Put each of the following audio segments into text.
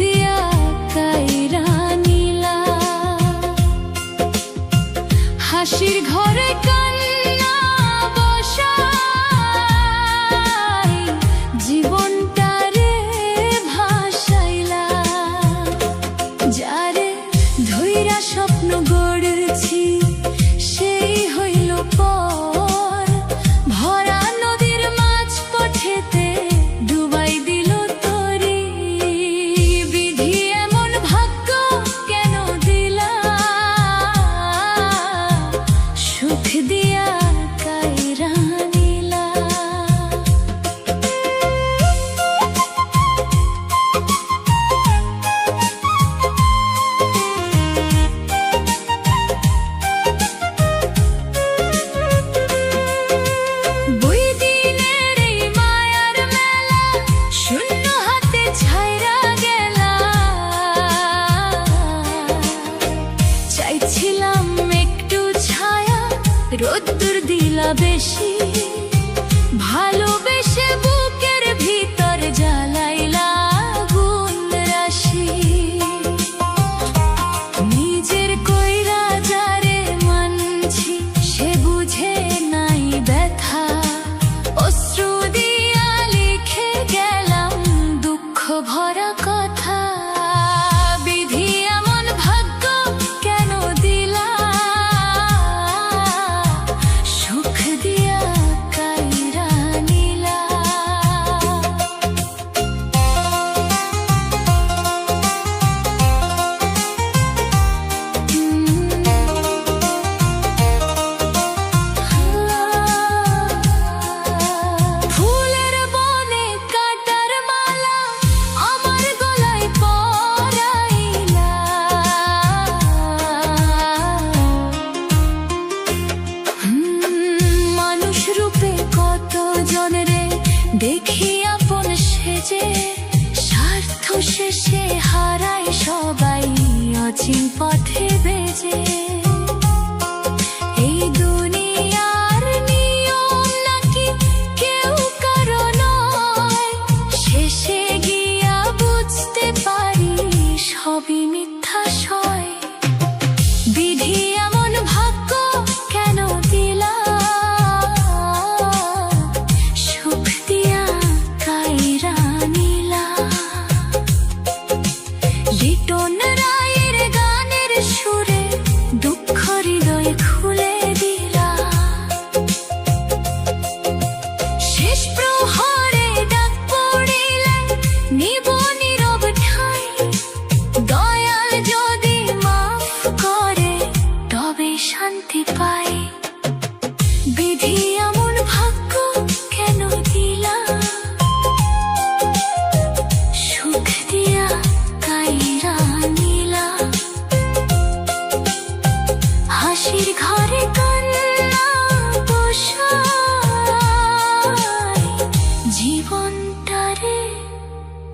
দিয়া কাইরা নিলা। হাসির ঘরে কান্না বসাই জীবনটারে ভাসাইলা। যারে ধইরা স্বপ্ন গড়েছি সেই হইল পর, ভরা নদীর মাঝ পথেতে ডুবাই দিল তরি। বিধি এমন ভাগ্য কেন দিলা, সুখ দিয়া কাইরা নিলা। চাইছিলাম একটু ছায়া, রোদ্দুর দিলা বেশি, ভালোবেসে বুকের ভিতর জ্বালাইলা আগুন রাশি। নিজের কইরা যারে মানছি সে বুঝে নাই ব্যথা, অশ্রু দিয়া লিখে গেলাম দুঃখ ভরা কথা। বিধি এমন ভাগ্য কেন দিলা, সুখ দিয়া কাইরা নিলা। ফুলের বনে কাটার মালা আমার গলায় পরাইলা। মানুষ রূপে কত জনরে দেখি আপন সেজে, স্বার্থ শেষে হারায় সবাই অচিন পথে বেজে। এই দুনিয়ার নিয়ম নাকি কেউ কারো নয়, শেষে গিয়া বুঝতে পারি সবই মিথ্যা সয়। বিধি এমন ভাগ্য কেন দিলা, সুখ দিয়া কাইরা নিলা। লিটন রায়ের গানের সুরে দুঃখ হৃদয় খুলে দিলা। শেষ প্রহরে ডাক পড়িলে নিব নীরব ঠাই, দয়াল যদি মাফ করে তবে শান্তি পাই। বিধি এমন ভাগ্য কেন দিলা, সুখ দিয়া কাইরা নিলা। হাসির ঘরে কান্না বসাই জীবনটারে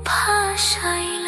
ভাসাইলা।